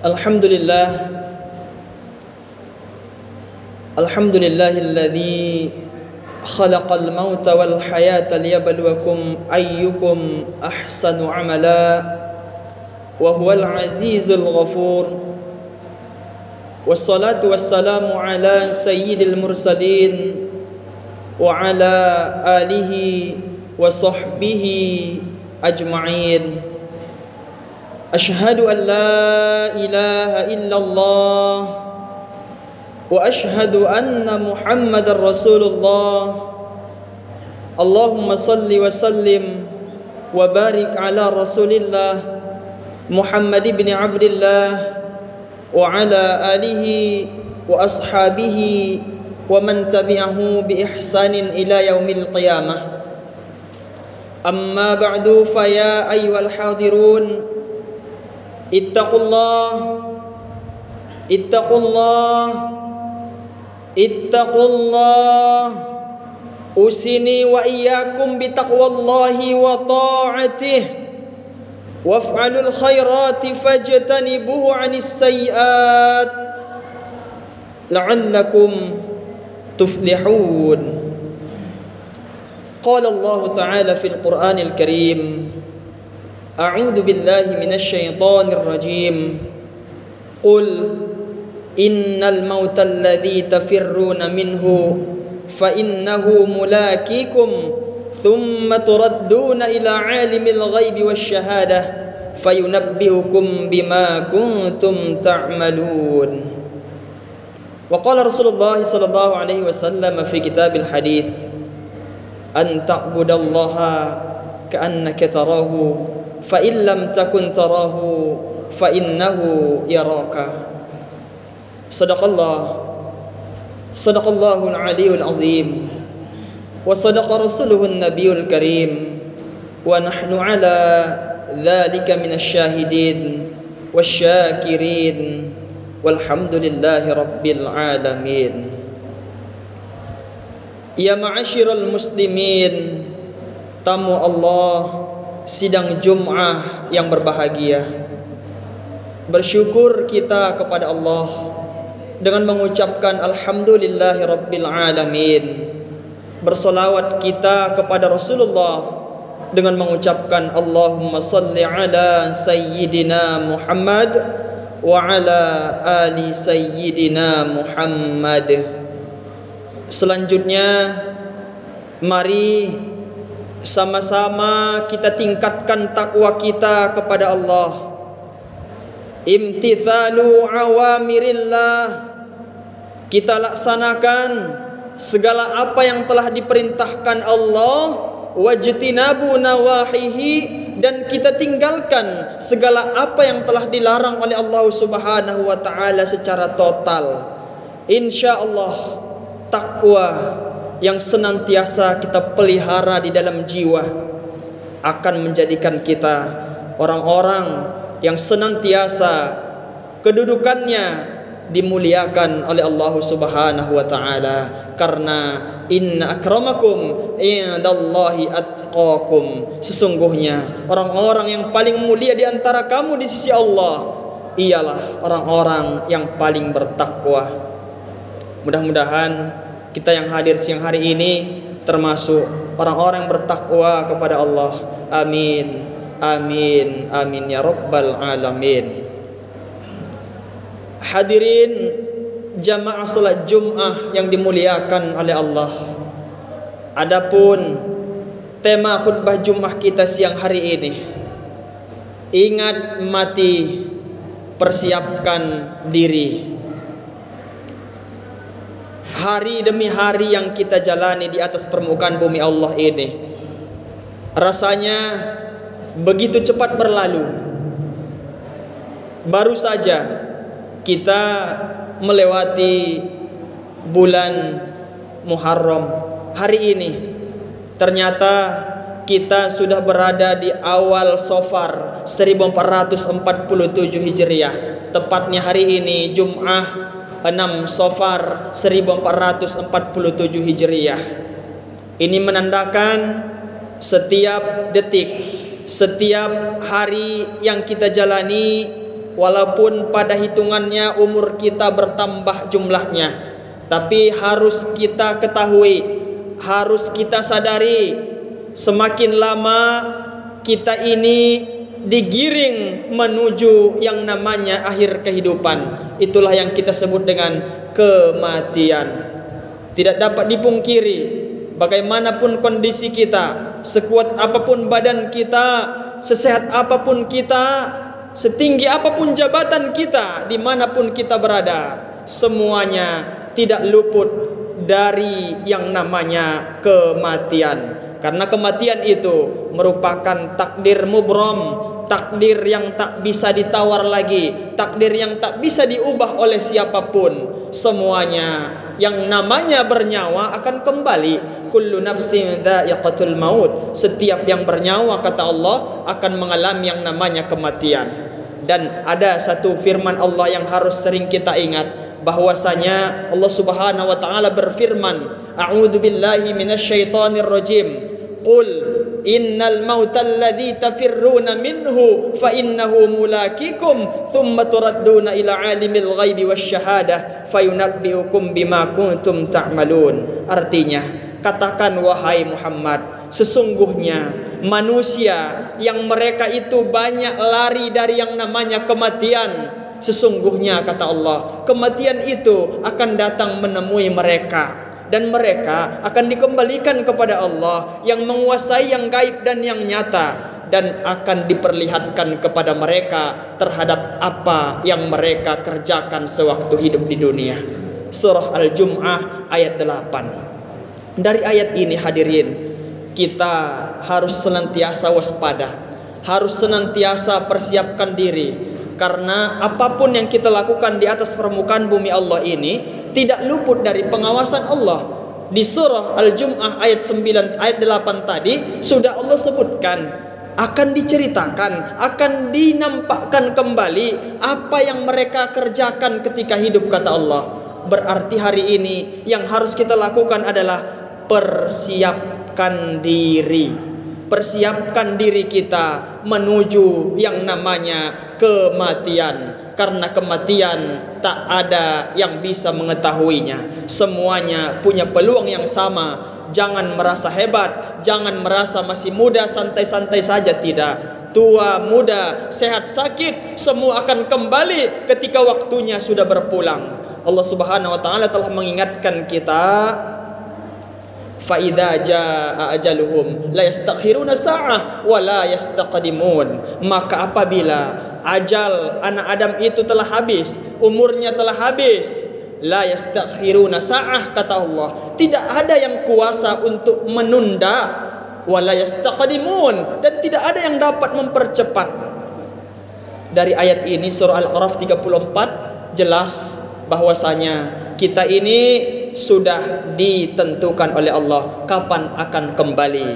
Alhamdulillah, alhamdulillahilladzi khalaqal mauta wal hayata liyabluwakum ayyukum ahsanu amala wa huwal azizul ghafur. Wassalatu wassalamu ala sayyidil mursalin wa ala alihi wa sahbihi ajma'in. Ashhadu an la ilaha illallah wa ashhadu anna Muhammadar Rasulullah. Allahumma salli wa sallim wa barik ala Rasulillah Muhammad ibn Abdillah wa ala alihi wa ashabihi wa man tabi'ahu bi ihsanin ila yaumil qiyamah. Amma ba'du, fa ya ayyuhal hadirun, ittaqullah, ittaqullah, ittaqullah. Usini wa iyyakum bitaqwallahi wa ta'atih, waf'alul khairati fajtanibuhu 'anis sayyi'at la'allakum tuflihun. Qala Allah Ta'ala fil Qur'anil Karim, A'udzu billahi minasy syaithanir rajim. Qul innal mauta alladzi tafirruna minhu fa innahu mulaqikum thumma turadduna ila 'alimil ghaibi wasyahadah fayunabbi'ukum bima kuntum ta'malun. Wa qala Rasulullah sallallahu alaihi wasallam fi kitabil hadits, an ta'budallaha ka'annaka tarahu fa in lam takun tarahu fa innahu yaraka. Sadaqallahul aliyul azim wa sadaqa rasuluhun nabiyul karim wa nahnu ala dzalika minasy syahidin wasyakirin walhamdulillahi rabbil alamin. Ya ma'asyiral muslimin, tamu Allah sidang Jum'ah yang berbahagia, bersyukur kita kepada Allah dengan mengucapkan alhamdulillahi rabbil alamin. Bersolawat kita kepada Rasulullah dengan mengucapkan Allahumma salli ala sayyidina Muhammad wa ala ali sayyidina Muhammad. Selanjutnya, mari sama-sama kita tingkatkan takwa kita kepada Allah. Imtithalu awamirillah, kita laksanakan segala apa yang telah diperintahkan Allah, wajtinabu nawahihi, dan kita tinggalkan segala apa yang telah dilarang oleh Allah Subhanahu wa taala secara total. Insyaallah takwa yang senantiasa kita pelihara di dalam jiwa akan menjadikan kita orang-orang yang senantiasa kedudukannya dimuliakan oleh Allah Subhanahu wa taala. Karena inna akramakum indallahi atqakum, sesungguhnya orang-orang yang paling mulia di antara kamu di sisi Allah ialah orang-orang yang paling bertakwa. Mudah-mudahan kita yang hadir siang hari ini termasuk orang-orang yang bertakwa kepada Allah. Amin, amin, amin ya rabbal alamin. Hadirin jamaah salat Jum'ah yang dimuliakan oleh Allah. Adapun tema khutbah Jum'ah kita siang hari ini, ingat mati, persiapkan diri. Hari demi hari yang kita jalani di atas permukaan bumi Allah ini rasanya begitu cepat berlalu. Baru saja kita melewati bulan Muharram. Hari ini ternyata kita sudah berada di awal Safar 1447 Hijriah. Tepatnya hari ini Jum'ah 6 Safar 1447 Hijriah. Ini menandakan setiap detik, setiap hari yang kita jalani walaupun pada hitungannya umur kita bertambah jumlahnya, tapi harus kita ketahui, harus kita sadari, semakin lama kita ini digiring menuju yang namanya akhir kehidupan. Itulah yang kita sebut dengan kematian. Tidak dapat dipungkiri, bagaimanapun kondisi kita, sekuat apapun badan kita, sesehat apapun kita, setinggi apapun jabatan kita, dimanapun kita berada, semuanya tidak luput dari yang namanya kematian. Karena kematian itu merupakan takdir mubrom, takdir yang tak bisa ditawar lagi, takdir yang tak bisa diubah oleh siapapun. Semuanya yang namanya bernyawa akan kembali. Kullu nafsin dha'iqatul maut. Setiap yang bernyawa, kata Allah, akan mengalami yang namanya kematian. Dan ada satu firman Allah yang harus sering kita ingat, bahwasanya Allah Subhanahu wa taala berfirman, A'udzu billahi minasyaitonir rajim. Qul innal mauta alladzi tafirruna minhu fa innahu mulaqikum thumma turadduna ila alimil ghaibi wasyahadah fayunabbiukum bima kuntum ta'malun. Artinya, katakan wahai Muhammad, sesungguhnya manusia yang mereka itu banyak lari dari yang namanya kematian, sesungguhnya kata Allah, kematian itu akan datang menemui mereka, dan mereka akan dikembalikan kepada Allah yang menguasai yang gaib dan yang nyata, dan akan diperlihatkan kepada mereka terhadap apa yang mereka kerjakan sewaktu hidup di dunia. Surah Al-Jum'ah ayat 8. Dari ayat ini hadirin, kita harus senantiasa waspada, harus senantiasa persiapkan diri, karena apapun yang kita lakukan di atas permukaan bumi Allah ini tidak luput dari pengawasan Allah. Di surah Al-Jum'ah ayat 9 ayat 8 tadi sudah Allah sebutkan, akan diceritakan, akan dinampakkan kembali apa yang mereka kerjakan ketika hidup, kata Allah. Berarti hari ini yang harus kita lakukan adalah persiapkan diri. Persiapkan diri kita menuju yang namanya kematian. Karena kematian tak ada yang bisa mengetahuinya. Semuanya punya peluang yang sama. Jangan merasa hebat, jangan merasa masih muda, santai-santai saja, tidak. Tua, muda, sehat, sakit, semua akan kembali ketika waktunya sudah berpulang. Allah Subhanahu wa taala telah mengingatkan kita, fa idza jaa ajaluhum la yastakhiruna sa'ah wa la yastaqdimun. Maka apabila ajal anak Adam itu telah habis, umurnya telah habis, la yastakhiruna sa'ah, kata Allah, tidak ada yang kuasa untuk menunda, wa la yastaqdimun, dan tidak ada yang dapat mempercepat. Dari ayat ini surah Al-A'raf 34 jelas bahwasanya kita ini sudah ditentukan oleh Allah kapan akan kembali.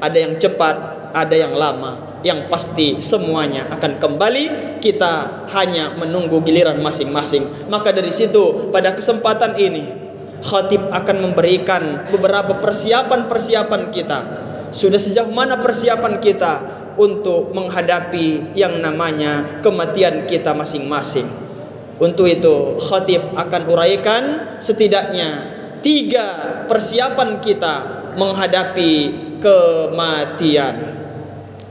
Ada yang cepat, ada yang lama. Yang pasti semuanya akan kembali. Kita hanya menunggu giliran masing-masing. Maka dari situ pada kesempatan ini khatib akan memberikan beberapa persiapan-persiapan kita. Sudah sejauh mana persiapan kita untuk menghadapi yang namanya kematian kita masing-masing. Untuk itu khatib akan uraikan setidaknya 3 persiapan kita menghadapi kematian.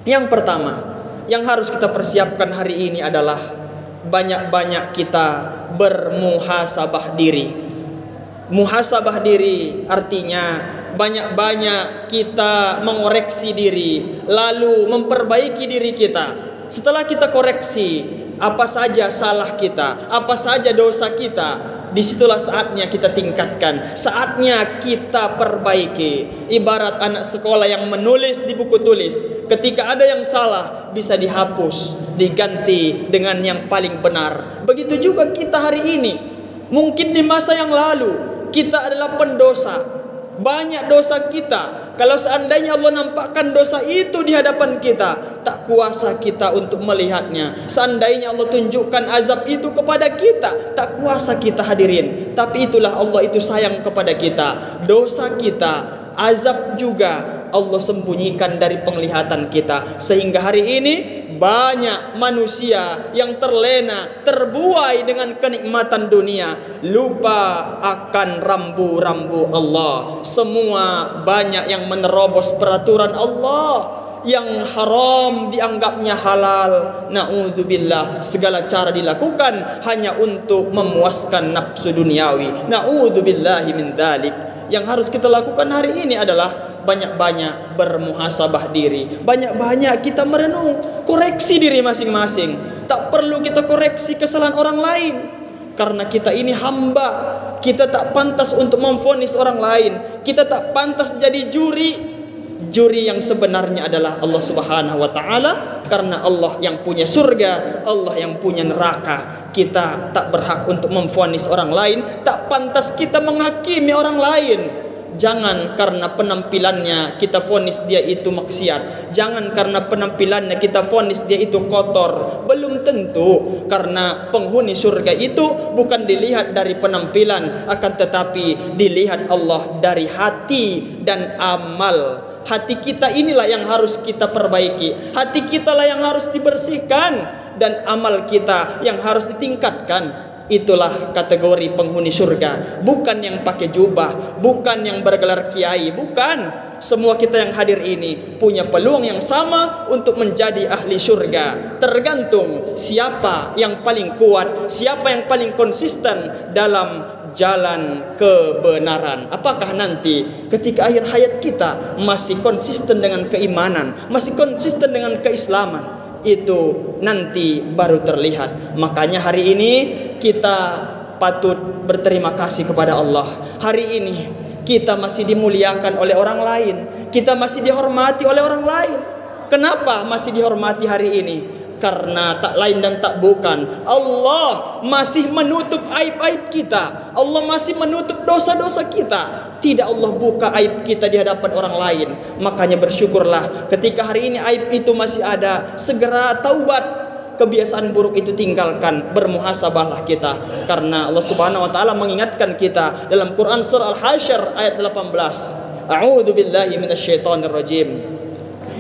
Yang pertama yang harus kita persiapkan hari ini adalah banyak-banyak kita bermuhasabah diri. Muhasabah diri artinya banyak-banyak kita mengoreksi diri, lalu memperbaiki diri kita. Setelah kita koreksi apa saja salah kita, apa saja dosa kita, disitulah saatnya kita tingkatkan, saatnya kita perbaiki. Ibarat anak sekolah yang menulis di buku tulis, ketika ada yang salah bisa dihapus, diganti dengan yang paling benar. Begitu juga kita hari ini. Mungkin di masa yang lalu kita adalah pendosa, banyak dosa kita. Kalau seandainya Allah nampakkan dosa itu di hadapan kita, tak kuasa kita untuk melihatnya. Seandainya Allah tunjukkan azab itu kepada kita, tak kuasa kita hadirin. Tapi itulah Allah itu sayang kepada kita. Dosa kita, azab juga Allah sembunyikan dari penglihatan kita, sehingga hari ini banyak manusia yang terlena, terbuai dengan kenikmatan dunia, lupa akan rambu-rambu Allah. Semua banyak yang menerobos peraturan Allah, yang haram dianggapnya halal. Na'udzubillah, segala cara dilakukan hanya untuk memuaskan nafsu duniawi. Na'udzubillahi min dzalik. Yang harus kita lakukan hari ini adalah banyak-banyak bermuhasabah diri, banyak-banyak kita merenung, koreksi diri masing-masing. Tak perlu kita koreksi kesalahan orang lain, karena kita ini hamba. Kita tak pantas untuk memvonis orang lain. Kita tak pantas jadi juri. Juri yang sebenarnya adalah Allah Subhanahu wa taala, karena Allah yang punya surga, Allah yang punya neraka. Kita tak berhak untuk memvonis orang lain, tak pantas kita menghakimi orang lain. Jangan karena penampilannya kita vonis dia itu maksiat. Jangan karena penampilannya kita vonis dia itu kotor. Belum tentu, karena penghuni surga itu bukan dilihat dari penampilan, akan tetapi dilihat Allah dari hati dan amal. Hati kita inilah yang harus kita perbaiki. Hati kita lah yang harus dibersihkan, dan amal kita yang harus ditingkatkan. Itulah kategori penghuni surga. Bukan yang pakai jubah, bukan yang bergelar kiai, bukan. Semua kita yang hadir ini punya peluang yang sama untuk menjadi ahli surga. Tergantung siapa yang paling kuat, siapa yang paling konsisten dalam jalan kebenaran. Apakah nanti ketika akhir hayat kita masih konsisten dengan keimanan, masih konsisten dengan keislaman, itu nanti baru terlihat. Makanya hari ini kita patut berterima kasih kepada Allah. Hari ini kita masih dimuliakan oleh orang lain, kita masih dihormati oleh orang lain. Kenapa masih dihormati hari ini? Karena tak lain dan tak bukan, Allah masih menutup aib-aib kita. Allah masih menutup dosa-dosa kita. Tidak Allah buka aib kita di hadapan orang lain. Makanya bersyukurlah ketika hari ini aib itu masih ada. Segera taubat, kebiasaan buruk itu tinggalkan, bermuhasabahlah kita. Karena Allah Subhanahu wa taala mengingatkan kita dalam Quran surah Al-Hasyr ayat 18. A'udzu billahi minasyaitonir rajim.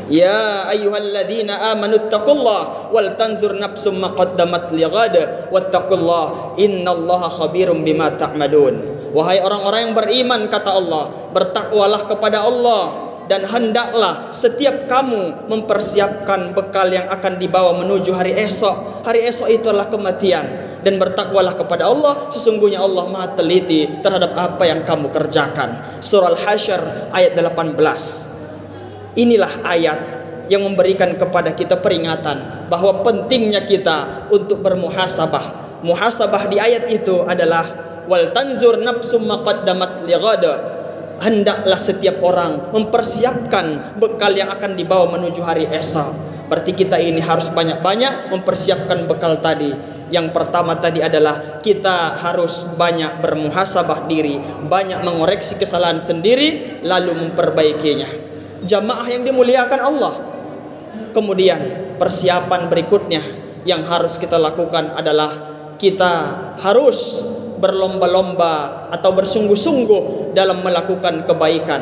Ya ayyuhalladzina amanu taqullaha wal tanzur nafsum ma qaddamat lighad wattaqullaha innallaha khabirum bima ta'malun. Wahai orang-orang yang beriman, kata Allah, bertakwalah kepada Allah, dan hendaklah setiap kamu mempersiapkan bekal yang akan dibawa menuju hari esok. Hari esok itu adalah kematian. Dan bertakwalah kepada Allah, sesungguhnya Allah Maha teliti terhadap apa yang kamu kerjakan. Surah Al-Hasyr ayat 18. Inilah ayat yang memberikan kepada kita peringatan bahwa pentingnya kita untuk bermuhasabah. Muhasabah di ayat itu adalah wal tanzur nafsum ma qaddamat lighad. Hendaklah setiap orang mempersiapkan bekal yang akan dibawa menuju hari esok. Berarti kita ini harus banyak-banyak mempersiapkan bekal tadi. Yang pertama tadi adalah kita harus banyak bermuhasabah diri, banyak mengoreksi kesalahan sendiri, lalu memperbaikinya. Jamaah yang dimuliakan Allah. Kemudian persiapan berikutnya yang harus kita lakukan adalah kita harus berlomba-lomba atau bersungguh-sungguh dalam melakukan kebaikan.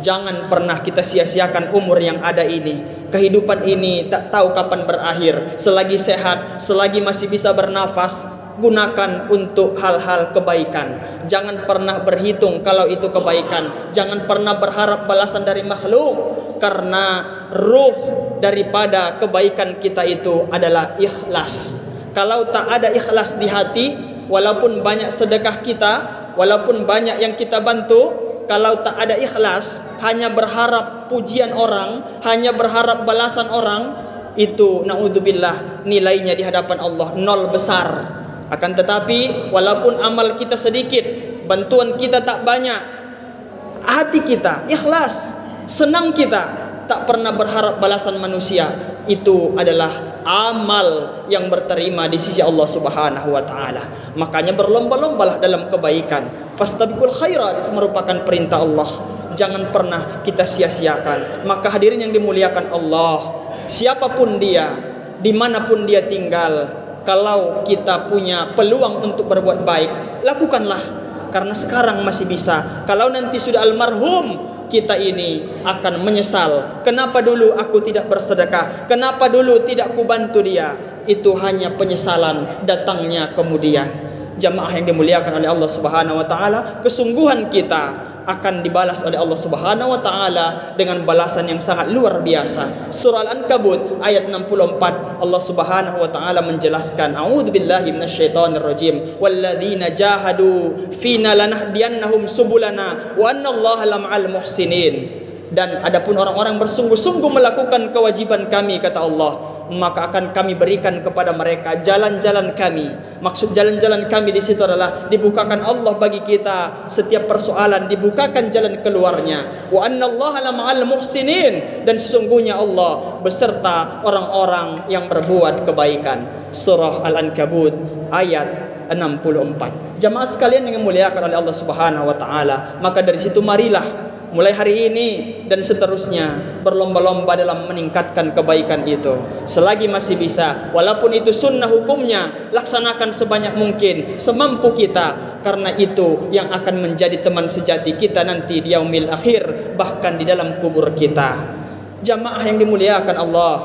Jangan pernah kita sia-siakan umur yang ada ini. Kehidupan ini tak tahu kapan berakhir. Selagi sehat, selagi masih bisa bernafas, gunakan untuk hal-hal kebaikan. Jangan pernah berhitung kalau itu kebaikan. Jangan pernah berharap balasan dari makhluk, karena ruh daripada kebaikan kita itu adalah ikhlas. Kalau tak ada ikhlas di hati, walaupun banyak sedekah kita, walaupun banyak yang kita bantu, kalau tak ada ikhlas, hanya berharap pujian orang, hanya berharap balasan orang, itu naudzubillah nilainya di hadapan Allah nol besar. Akan tetapi walaupun amal kita sedikit, bantuan kita tak banyak, hati kita ikhlas, senang kita, tak pernah berharap balasan manusia, itu adalah amal yang berterima di sisi Allah Subhanahu wa taala. Makanya berlomba-lombalah dalam kebaikan. Fastabiqul khairat merupakan perintah Allah. Jangan pernah kita sia-siakan. Maka hadirin yang dimuliakan Allah, siapapun dia, dimanapun dia tinggal, kalau kita punya peluang untuk berbuat baik, lakukanlah. Karena sekarang masih bisa. Kalau nanti sudah almarhum, kita ini akan menyesal. Kenapa dulu aku tidak bersedekah? Kenapa dulu tidak kubantu dia? Itu hanya penyesalan datangnya kemudian. Jamaah yang dimuliakan oleh Allah Subhanahu wa taala, kesungguhan kita akan dibalas oleh Allah Subhanahu wa taala dengan balasan yang sangat luar biasa. Surah Al-Ankabut ayat 64, Allah Subhanahu wa taala menjelaskan, a'udzubillahi minasyaitonir rajim, walladzina jahadu fina lanahdiyannahum subulana wa annallaha lama'al muhsinin. Dan adapun orang-orang bersungguh-sungguh melakukan kewajiban kami, kata Allah, maka akan kami berikan kepada mereka jalan-jalan kami. Maksud jalan-jalan kami di situ adalah dibukakan Allah bagi kita setiap persoalan, dibukakan jalan keluarnya. Wa annallaha lama'al muhsinin, dan sesungguhnya Allah beserta orang-orang yang berbuat kebaikan. Surah Al-Ankabut ayat 64. Jamaah sekalian yang dimuliakan oleh Allah Subhanahu wa taala, maka dari situ marilah mulai hari ini dan seterusnya berlomba-lomba dalam meningkatkan kebaikan itu. Selagi masih bisa, walaupun itu sunnah hukumnya, laksanakan sebanyak mungkin, semampu kita, karena itu yang akan menjadi teman sejati kita nanti di yaumil akhir, bahkan di dalam kubur kita. Jamaah yang dimuliakan Allah,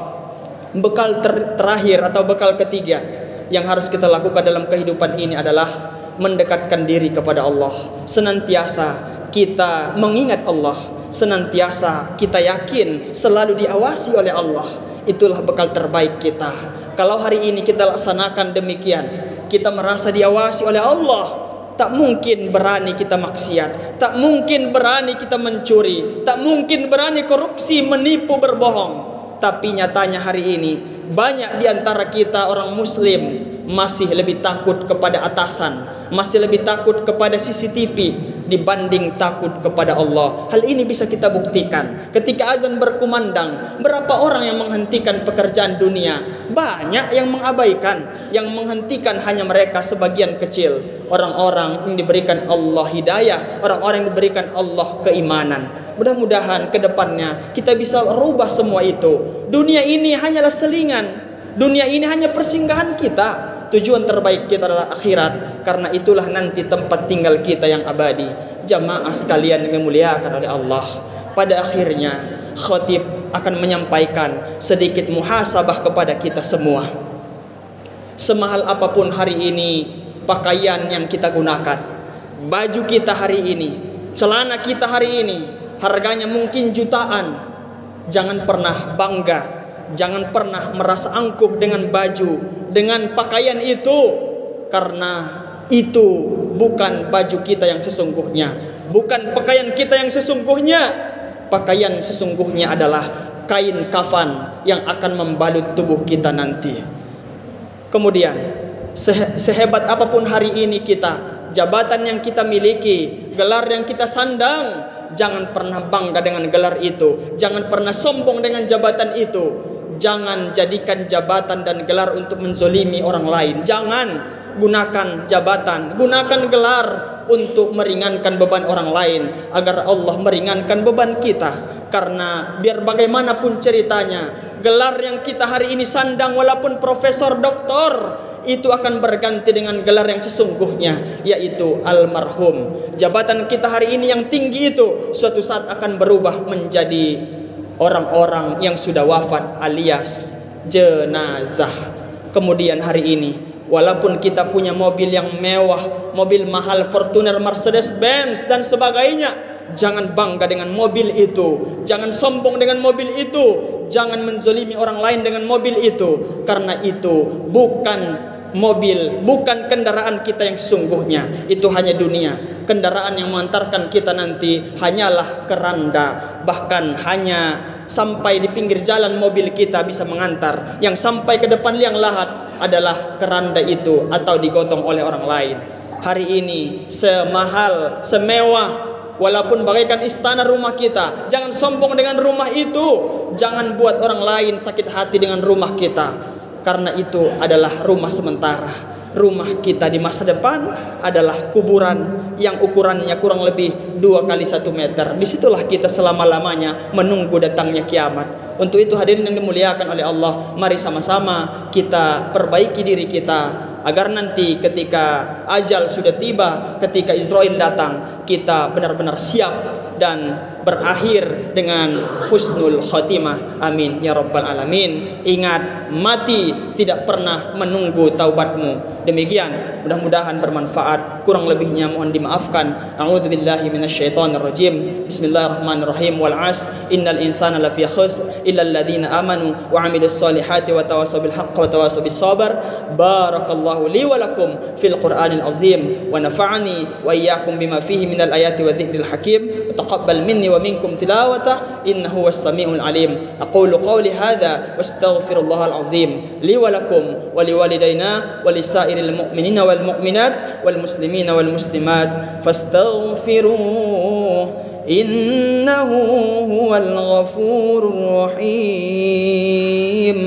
bekal terakhir atau bekal ketiga yang harus kita lakukan dalam kehidupan ini adalah mendekatkan diri kepada Allah. Senantiasa kita mengingat Allah, senantiasa kita yakin selalu diawasi oleh Allah. Itulah bekal terbaik kita. Kalau hari ini kita laksanakan demikian, kita merasa diawasi oleh Allah, tak mungkin berani kita maksiat, tak mungkin berani kita mencuri, tak mungkin berani korupsi, menipu, berbohong. Tapi nyatanya hari ini banyak di antara kita orang muslim masih lebih takut kepada atasan, masih lebih takut kepada CCTV dibanding takut kepada Allah. Hal ini bisa kita buktikan ketika azan berkumandang. Berapa orang yang menghentikan pekerjaan dunia? Banyak yang mengabaikan, yang menghentikan hanya mereka sebagian kecil. Orang-orang yang diberikan Allah hidayah, orang-orang yang diberikan Allah keimanan. Mudah-mudahan ke depannya kita bisa rubah semua itu. Dunia ini hanyalah selingan, dunia ini hanya persinggahan kita. Tujuan terbaik kita adalah akhirat, karena itulah nanti tempat tinggal kita yang abadi. Jamaah sekalian yang dimuliakan oleh Allah, pada akhirnya khatib akan menyampaikan sedikit muhasabah kepada kita semua. Semahal apapun hari ini pakaian yang kita gunakan, baju kita hari ini, celana kita hari ini, harganya mungkin jutaan. Jangan pernah bangga, jangan pernah merasa angkuh dengan baju, dengan pakaian itu, karena itu bukan baju kita yang sesungguhnya, bukan pakaian kita yang sesungguhnya. Pakaian sesungguhnya adalah kain kafan yang akan membalut tubuh kita nanti. Kemudian sehebat apapun hari ini kita, jabatan yang kita miliki, gelar yang kita sandang, jangan pernah bangga dengan gelar itu, jangan pernah sombong dengan jabatan itu. Jangan jadikan jabatan dan gelar untuk menzolimi orang lain. Jangan gunakan jabatan, gunakan gelar untuk meringankan beban orang lain, agar Allah meringankan beban kita. Karena biar bagaimanapun ceritanya, gelar yang kita hari ini sandang walaupun profesor, doktor, itu akan berganti dengan gelar yang sesungguhnya, yaitu almarhum. Jabatan kita hari ini yang tinggi itu suatu saat akan berubah menjadi orang-orang yang sudah wafat alias jenazah. Kemudian hari ini, walaupun kita punya mobil yang mewah, mobil mahal, Fortuner, Mercedes Benz dan sebagainya, jangan bangga dengan mobil itu, jangan sombong dengan mobil itu, jangan menzolimi orang lain dengan mobil itu, karena itu bukan mobil, bukan kendaraan kita yang sesungguhnya. Itu hanya dunia. Kendaraan yang mengantarkan kita nanti hanyalah keranda. Bahkan hanya sampai di pinggir jalan mobil kita bisa mengantar. Yang sampai ke depan liang lahat adalah keranda itu atau digotong oleh orang lain. Hari ini semahal, semewah, walaupun bagaikan istana rumah kita, jangan sombong dengan rumah itu. Jangan buat orang lain sakit hati dengan rumah kita, karena itu adalah rumah sementara. Rumah kita di masa depan adalah kuburan yang ukurannya kurang lebih 2 kali 1 meter. Disitulah kita selama-lamanya menunggu datangnya kiamat. Untuk itu hadirin yang dimuliakan oleh Allah, mari sama-sama kita perbaiki diri kita, agar nanti ketika ajal sudah tiba, ketika Israel datang, kita benar-benar siap dan berakhir dengan husnul khotimah. Amin ya rabbal alamin. Ingat, mati tidak pernah menunggu taubatmu. Demikian, mudah-mudahan bermanfaat. Kurang lebihnya mohon dimaafkan. A'udzubillahi minasyaitonir rajim. Bismillahirrahmanirrahim. Wal 'asr innal insana lafi khusr illa alladziina amanu wa 'amilus solihati wa tawassaw bil haqqi wa tawassaw bis sabr. Barakallahu li wa lakum fil Qur'anil azim wa nafa'ani wa iyyakum bima fihi minal ayati wa dzikril hakim. Wa taqabbal minni wa minkum tilawatah innahu was samiul alim. Aqulu qawli hadza wastaghfirullahal azim li wa lakum wa liwalidayna wa lisairil mu'minina wal mu'minat wal muslimina wal muslimat fastaghfiruhu innahu huwal ghafurur rahim.